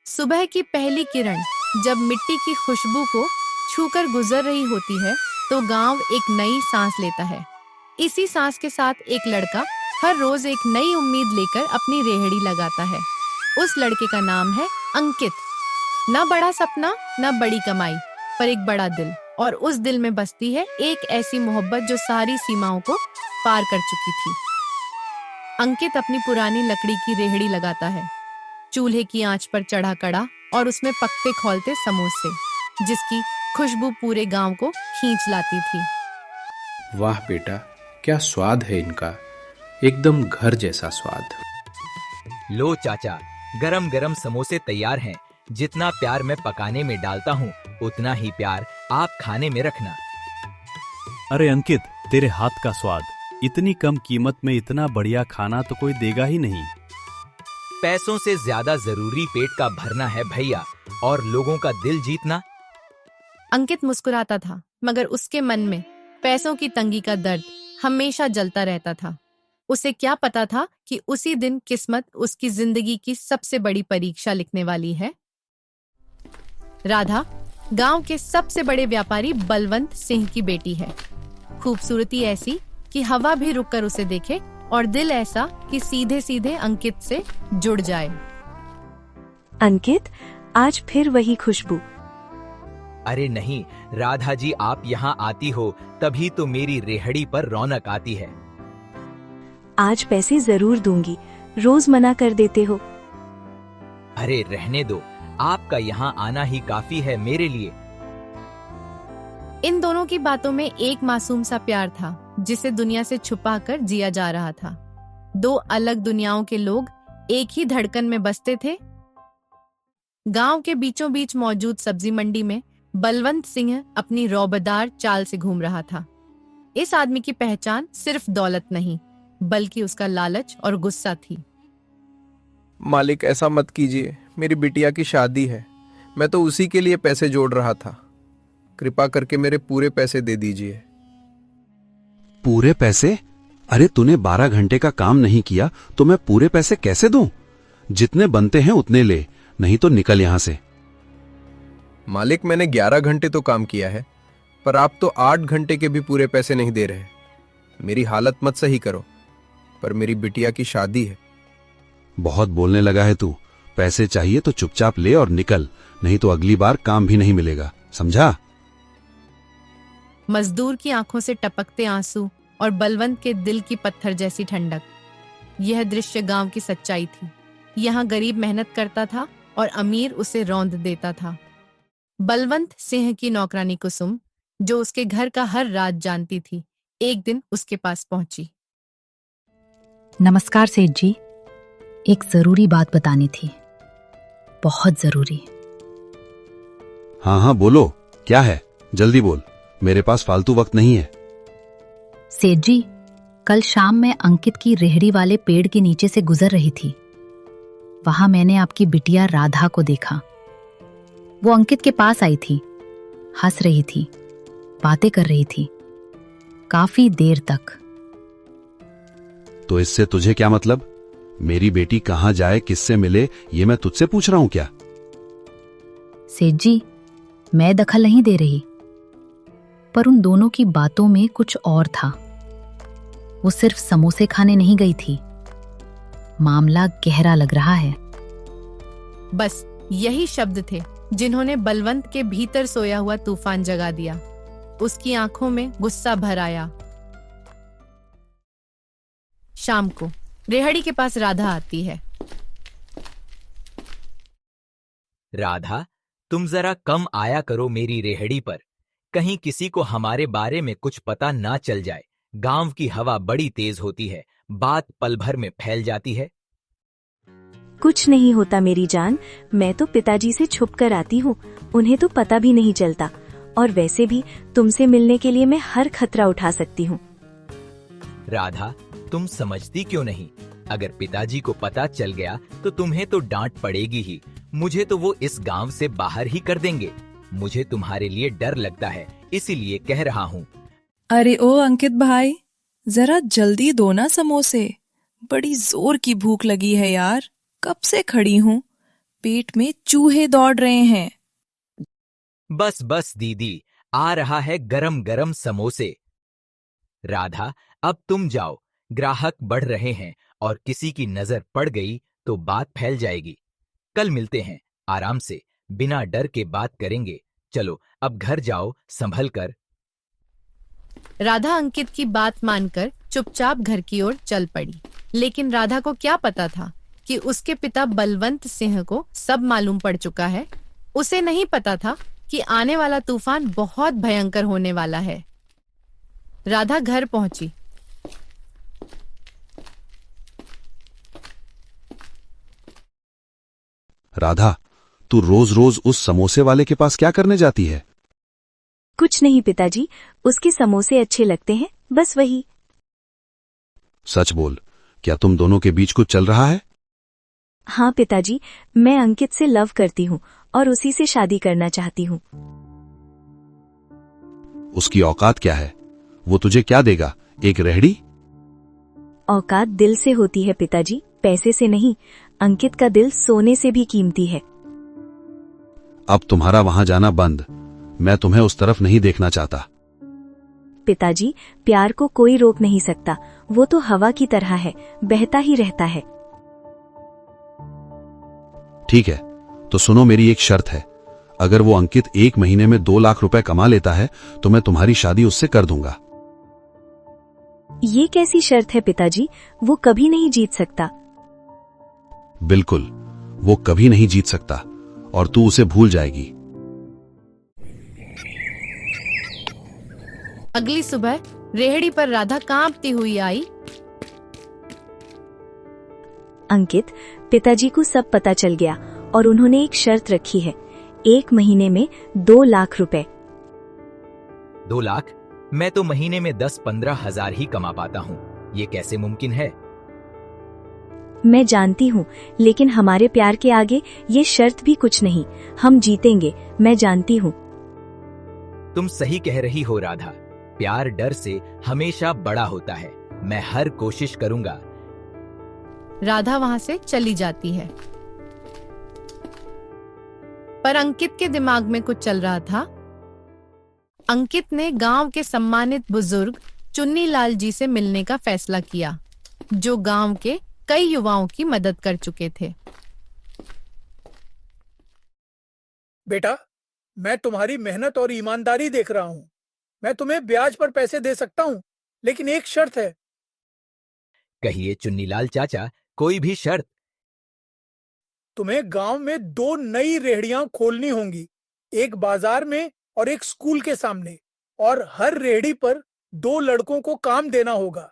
सुबह की पहली किरण जब मिट्टी की खुशबू को छूकर गुजर रही होती है तो गांव एक नई सांस लेता है। इसी सांस के साथ एक लड़का हर रोज एक नई उम्मीद लेकर अपनी रेहड़ी लगाता है। उस लड़के का नाम है अंकित। न बड़ा सपना न बड़ी कमाई, पर एक बड़ा दिल, और उस दिल में बसती है एक ऐसी मोहब्बत जो सारी सीमाओं को पार कर चुकी थी। अंकित अपनी पुरानी लकड़ी की रेहड़ी लगाता है, चूल्हे की आंच पर चढ़ा कड़ा और उसमें पकते खौलते समोसे, जिसकी खुशबू पूरे गांव को खींच लाती थी। वाह बेटा, क्या स्वाद है इनका, एकदम घर जैसा स्वाद। लो चाचा, गरम गरम समोसे तैयार हैं। जितना प्यार मैं पकाने में डालता हूँ उतना ही प्यार आप खाने में रखना। अरे अंकित, तेरे हाथ का स्वाद, इतनी कम कीमत में इतना बढ़िया खाना तो कोई देगा ही नहीं। पैसों से ज्यादा जरूरी पेट का भरना है भैया, और लोगों का दिल जीतना। अंकित मुस्कुराता था, मगर उसके मन में पैसों की तंगी का दर्द हमेशा जलता रहता था। उसे क्या पता था कि उसी दिन किस्मत उसकी जिंदगी की सबसे बड़ी परीक्षा लिखने वाली है। राधा गांव के सबसे बड़े व्यापारी बलवंत सिंह की बेटी है। खूबसूरती ऐसी कि हवा भी रुककर उसे देखे, और दिल ऐसा कि सीधे सीधे अंकित से जुड़ जाए। अंकित, आज फिर वही खुशबू। अरे नहीं राधा जी, आप यहाँ आती हो तभी तो मेरी रेहड़ी पर रौनक आती है। आज पैसे जरूर दूंगी, रोज मना कर देते हो। अरे रहने दो, आपका यहाँ आना ही काफी है मेरे लिए। इन दोनों की बातों में एक मासूम सा प्यार था जिसे दुनिया से छुपाकर जिया जा रहा था। दो अलग दुनियाओं के लोग एक ही धड़कन में बसते थे। गांव के बीचों बीच मौजूद सब्जी मंडी में बलवंत सिंह अपनी रौबदार चाल से घूम रहा था। इस आदमी की पहचान सिर्फ दौलत नहीं, बल्कि उसका लालच और गुस्सा थी। मालिक, ऐसा मत कीजिए, मेरी बिटिया की शादी है, मैं तो उसी के लिए पैसे जोड़ रहा था। कृपा करके मेरे पूरे पैसे दे दीजिए। पूरे पैसे? अरे तूने 12 घंटे का काम नहीं किया तो मैं पूरे पैसे कैसे दूं? जितने बनते हैं उतने ले, नहीं तो निकल यहां से। मालिक, मैंने 11 घंटे तो काम किया है, पर आप तो 8 घंटे के भी पूरे पैसे नहीं दे रहे। मेरी हालत मत सही करो, पर मेरी बिटिया की शादी है। बहुत बोलने लगा है तू। पैसे चाहिए तो चुपचाप ले और निकल, नहीं तो अगली बार काम भी नहीं मिलेगा, समझा? मजदूर की आंखों से टपकते आंसू और बलवंत के दिल की पत्थर जैसी ठंडक, यह दृश्य गांव की सच्चाई थी। यहाँ गरीब मेहनत करता था और अमीर उसे रौंद देता था। बलवंत सिंह की नौकरानी कुसुम, जो उसके घर का हर राज जानती थी, एक दिन उसके पास पहुंची। नमस्कार सेठ जी, एक जरूरी बात बतानी थी, बहुत जरूरी। हाँ हाँ बोलो, क्या है? जल्दी बोल, मेरे पास फालतू वक्त नहीं है। सेठ जी, कल शाम मैं अंकित की रेहड़ी वाले पेड़ के नीचे से गुजर रही थी। वहां मैंने आपकी बिटिया राधा को देखा। वो अंकित के पास आई थी, हंस रही थी, बातें कर रही थी, काफी देर तक। तो इससे तुझे क्या मतलब? मेरी बेटी कहां जाए, किससे मिले, ये मैं तुझसे पूछ रहा हूं क्या? सेठ जी, मैं दखल नहीं दे रही, पर उन दोनों की बातों में कुछ और था। वो सिर्फ समोसे खाने नहीं गई थी, मामला गहरा लग रहा है। बस यही शब्द थे जिन्होंने बलवंत के भीतर सोया हुआ तूफान जगा दिया। उसकी आंखों में गुस्सा भर आया। शाम को रेहड़ी के पास राधा आती है। राधा, तुम जरा कम आया करो मेरी रेहड़ी पर, कहीं किसी को हमारे बारे में कुछ पता ना चल जाए। गांव की हवा बड़ी तेज होती है, बात पल भर में फैल जाती है। कुछ नहीं होता मेरी जान, मैं तो पिताजी से छुप कर आती हूँ, उन्हें तो पता भी नहीं चलता। और वैसे भी तुमसे मिलने के लिए मैं हर खतरा उठा सकती हूँ। राधा, तुम समझती क्यों नहीं? अगर पिताजी को पता चल गया तो तुम्हें तो डांट पड़ेगी ही, मुझे तो वो इस गांव से बाहर ही कर देंगे। मुझे तुम्हारे लिए डर लगता है, इसीलिए कह रहा हूँ। अरे ओ अंकित भाई, जरा जल्दी दो ना समोसे, बड़ी जोर की भूख लगी है यार। कब से खड़ी हूँ, पेट में चूहे दौड़ रहे हैं। बस बस दीदी, आ रहा है गरम गरम समोसे। राधा, अब तुम जाओ, ग्राहक बढ़ रहे हैं और किसी की नजर पड़ गई तो बात फैल जाएगी। कल मिलते हैं, आराम से, बिना डर के बात करेंगे। चलो अब घर जाओ संभल कर। राधा अंकित की बात मानकर चुपचाप घर की ओर चल पड़ी। लेकिन राधा को क्या पता था कि उसके पिता बलवंत सिंह को सब मालूम पड़ चुका है। उसे नहीं पता था कि आने वाला तूफान बहुत भयंकर होने वाला है। राधा घर पहुंची। राधा, तू रोज रोज उस समोसे वाले के पास क्या करने जाती है? कुछ नहीं पिताजी, उसके समोसे अच्छे लगते हैं, बस वही। सच बोल, क्या तुम दोनों के बीच कुछ चल रहा है? हाँ पिताजी, मैं अंकित से लव करती हूँ और उसी से शादी करना चाहती हूँ। उसकी औकात क्या है? वो तुझे क्या देगा, एक रेहड़ी? औकात दिल से होती है पिताजी, पैसे से नहीं। अंकित का दिल सोने से भी कीमती है। अब तुम्हारा वहां जाना बंद। मैं तुम्हें उस तरफ नहीं देखना चाहता। पिताजी, प्यार को कोई रोक नहीं सकता। वो तो हवा की तरह है, बहता ही रहता है। ठीक है, तो सुनो, मेरी एक शर्त है। अगर वो अंकित 1 महीने में 2 लाख रुपए कमा लेता है तो मैं तुम्हारी शादी उससे कर दूंगा। ये कैसी शर्त है पिताजी? वो कभी नहीं जीत सकता। बिल्कुल, वो कभी नहीं जीत सकता और तू उसे भूल जाएगी। अगली सुबह रेहड़ी पर राधा कांपती हुई आई। अंकित, पिताजी को सब पता चल गया और उन्होंने एक शर्त रखी है, 1 महीने में 2 लाख रुपए। 2 लाख? मैं तो महीने में 10-15 हजार ही कमा पाता हूँ। ये कैसे मुमकिन है? मैं जानती हूँ, लेकिन हमारे प्यार के आगे ये शर्त भी कुछ नहीं। हम जीतेंगे, मैं जानती हूँ। तुम सही कह रही हो राधा। प्यार डर से हमेशा बड़ा होता है। मैं हर कोशिश करूंगा। राधा वहां से चली जाती है। पर अंकित के दिमाग में कुछ चल रहा था। अंकित ने गांव के सम्मानित बुजुर्ग चुन्नी लाल जी से मिलने का फैसला किया, जो गांव के कई युवाओं की मदद कर चुके थे। बेटा, मैं तुम्हारी मेहनत और ईमानदारी देख रहा हूँ। मैं तुम्हें ब्याज पर पैसे दे सकता हूँ, लेकिन एक शर्त है। कहिए चुन्नीलाल चाचा, कोई भी शर्त? तुम्हें गांव में 2 नई रेहड़ियां खोलनी होंगी, एक बाजार में और एक स्कूल के सामने, और हर रेहड़ी पर 2 लड़कों को काम देना होगा।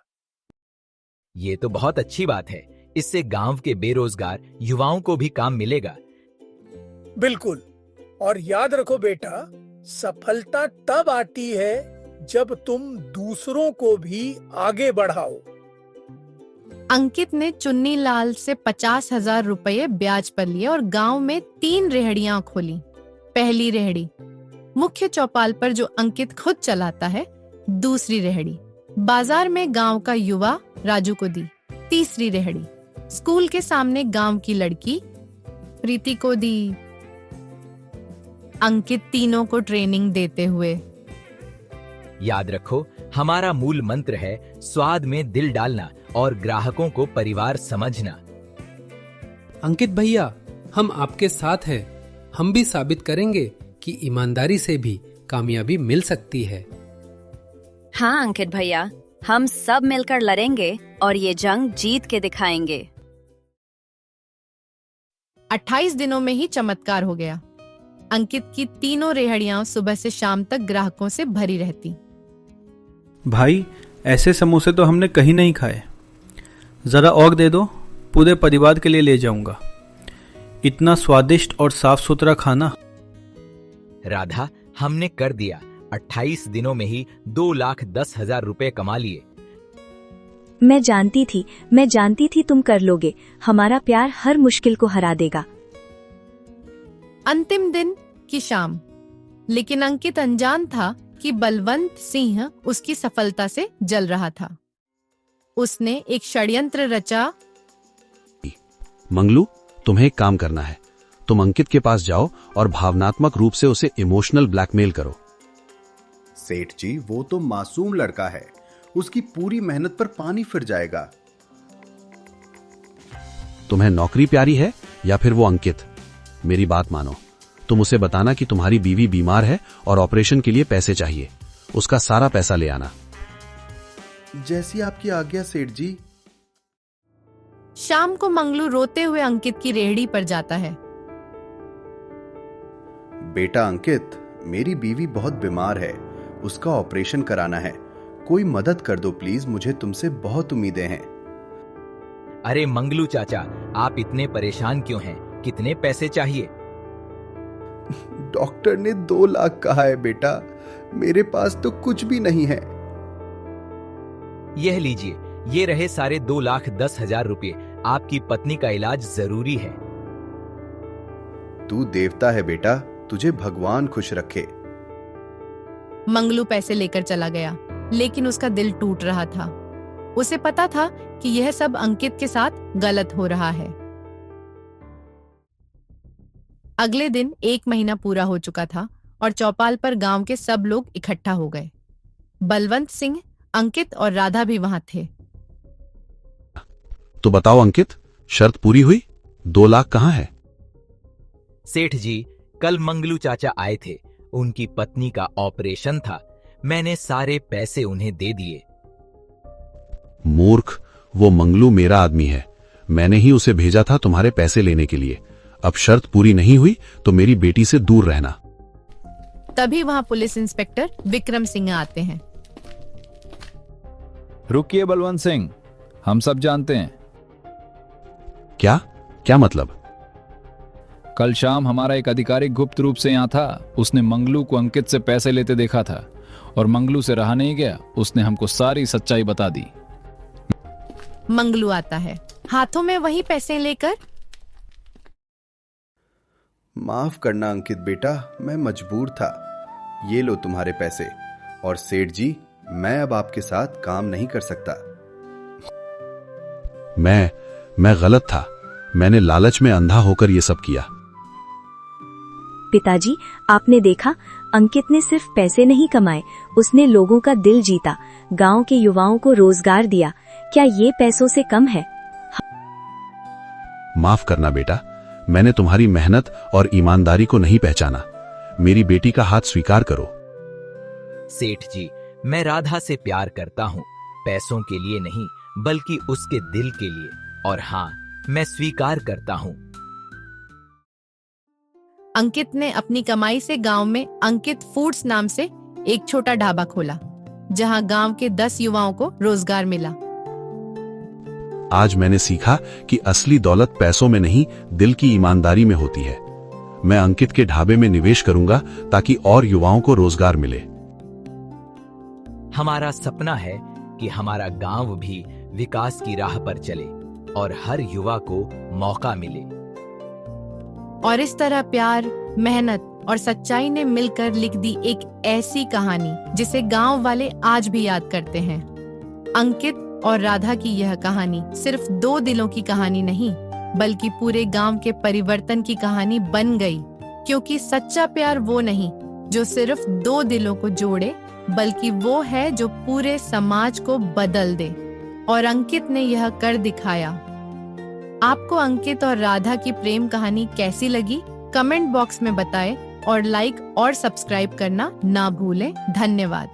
ये तो बहुत अच्छी बात है। इससे गांव के बेरोजगार युवाओं को भी काम मिलेगा। बिल्कुल। और याद रखो बेटा, सफलता तब आती है जब तुम दूसरों को भी आगे बढ़ाओ। अंकित ने चुन्नी लाल से 50,000 रुपये ब्याज पर लिए और गांव में 3 रेहड़ियां खोली। पहली रेहड़ी मुख्य चौपाल पर जो अंकित खुद चलाता है। दूसरी रेहड़ी बाजार में गांव का युवा राजू को दी। तीसरी रेहड़ी स्कूल के सामने गांव की लड़की प्रीति को दी। अंकित तीनों को ट्रेनिंग देते हुए। याद रखो, हमारा मूल मंत्र है स्वाद में दिल डालना और ग्राहकों को परिवार समझना। अंकित भैया, हम आपके साथ हैं। हम भी साबित करेंगे कि ईमानदारी से भी कामयाबी मिल सकती है। हाँ अंकित भैया, हम सब मिलकर लड़ेंगे और ये जंग जीत के दिखाएंगे। 28 दिनों में ही चमत्कार हो गया। अंकित की तीनों रेहड़ियां सुबह से शाम तक ग्राहकों से भरी रहती। भाई, ऐसे समोसे तो हमने कहीं नहीं खाए। जरा और दे दो, पूरे परिवार के लिए ले जाऊंगा। इतना स्वादिष्ट और साफ सुथरा खाना। राधा, हमने कर दिया। 28 दिनों में ही 2,10,000 रुपए कमा लिए। मैं जानती थी तुम कर लोगे। हमारा प्यार हर मुश्किल को हरा देगा। अंतिम दिन की शाम, लेकिन अंकित अनजान था कि बलवंत सिंह उसकी सफलता से जल रहा था। उसने एक षड्यंत्र रचा। मंगलू, तुम्हें एक काम करना है। तुम अंकित के पास जाओ और भावनात्मक रूप से उसे इमोशनल ब्लैकमेल करो। सेठ जी, वो तो मासूम लड़का है, उसकी पूरी मेहनत पर पानी फिर जाएगा। तुम्हें नौकरी प्यारी है या फिर वो अंकित? मेरी बात मानो, तुम उसे बताना कि तुम्हारी बीवी बीमार है और ऑपरेशन के लिए पैसे चाहिए। उसका सारा पैसा ले आना। जैसी आपकी आज्ञा सेठ जी। शाम को मंगलू रोते हुए अंकित की रेहड़ी पर जाता है। बेटा अंकित, मेरी बीवी बहुत बीमार है, उसका ऑपरेशन कराना है, कोई मदद कर दो प्लीज, मुझे तुमसे बहुत उम्मीदें हैं। अरे मंगलू चाचा, आप इतने परेशान क्यों हैं? कितने पैसे चाहिए? डॉक्टर ने 2 लाख कहा है बेटा, मेरे पास तो कुछ भी नहीं है। यह लीजिए, ये रहे सारे 2,10,000 रुपये। आपकी पत्नी का इलाज जरूरी है। तू देवता है बेटा, तुझे भगवान खुश रखे। मंगलू पैसे लेकर चला गया, लेकिन उसका दिल टूट रहा था। उसे पता था कि यह सब अंकित के साथ गलत हो रहा है। अगले दिन 1 महीना पूरा हो चुका था और चौपाल पर गांव के सब लोग इकट्ठा हो गए। बलवंत सिंह, अंकित और राधा भी वहां थे। तो बताओ अंकित, शर्त पूरी हुई? 2 लाख कहाँ है? सेठ जी, कल मंगलू चाचा आए थे, उनकी पत्नी का ऑपरेशन था, मैंने सारे पैसे उन्हें दे दिए। मूर्ख, वो मंगलू मेरा आदमी है, मैंने ही उसे भेजा था तुम्हारे पैसे लेने के लिए। अब शर्त पूरी नहीं हुई तो मेरी बेटी से दूर रहना। तभी वहां पुलिस इंस्पेक्टर विक्रम सिंह आते हैं। रुकिए बलवंत सिंह, हम सब जानते हैं। क्या मतलब? कल शाम हमारा एक अधिकारी गुप्त रूप से यहाँ था, उसने मंगलू को अंकित से पैसे लेते देखा था और मंगलू से रहा नहीं गया, उसने हमको सारी सच्चाई बता दी। मंगलू आता है, हाथों में वही पैसे लेकर। माफ करना अंकित बेटा, मैं मजबूर था, ये लो तुम्हारे पैसे। और सेठ जी, मैं अब आपके साथ काम नहीं कर सकता। मैं गलत था, मैंने लालच में अंधा होकर ये सब किया। पिताजी, आपने देखा, अंकित ने सिर्फ पैसे नहीं कमाए, उसने लोगों का दिल जीता, गांव के युवाओं को रोजगार दिया। क्या ये पैसों से कम है? माफ करना बेटा, मैंने तुम्हारी मेहनत और ईमानदारी को नहीं पहचाना। मेरी बेटी का हाथ स्वीकार करो। सेठ जी, मैं राधा से प्यार करता हूँ, पैसों के लिए नहीं बल्कि उसके दिल के लिए। और हाँ, मैं स्वीकार करता हूँ। अंकित ने अपनी कमाई से गांव में अंकित फूड्स नाम से एक छोटा ढाबा खोला, जहां गांव के 10 युवाओं को रोजगार मिला। आज मैंने सीखा कि असली दौलत पैसों में नहीं, दिल की ईमानदारी में होती है। मैं अंकित के ढाबे में निवेश करूंगा ताकि और युवाओं को रोजगार मिले। हमारा सपना है कि हमारा गांव भी विकास की राह पर चले और हर युवा को मौका मिले। और इस तरह प्यार, मेहनत और सच्चाई ने मिलकर लिख दी एक ऐसी कहानी जिसे गांव वाले आज भी याद करते हैं। अंकित और राधा की यह कहानी सिर्फ 2 दिलों की कहानी नहीं, बल्कि पूरे गांव के परिवर्तन की कहानी बन गई। क्योंकि सच्चा प्यार वो नहीं जो सिर्फ 2 दिलों को जोड़े, बल्कि वो है जो पूरे समाज को बदल दे। और अंकित ने यह कर दिखाया। आपको अंकित और राधा की प्रेम कहानी कैसी लगी? कमेंट बॉक्स में बताएं और लाइक और सब्सक्राइब करना ना भूलें। धन्यवाद।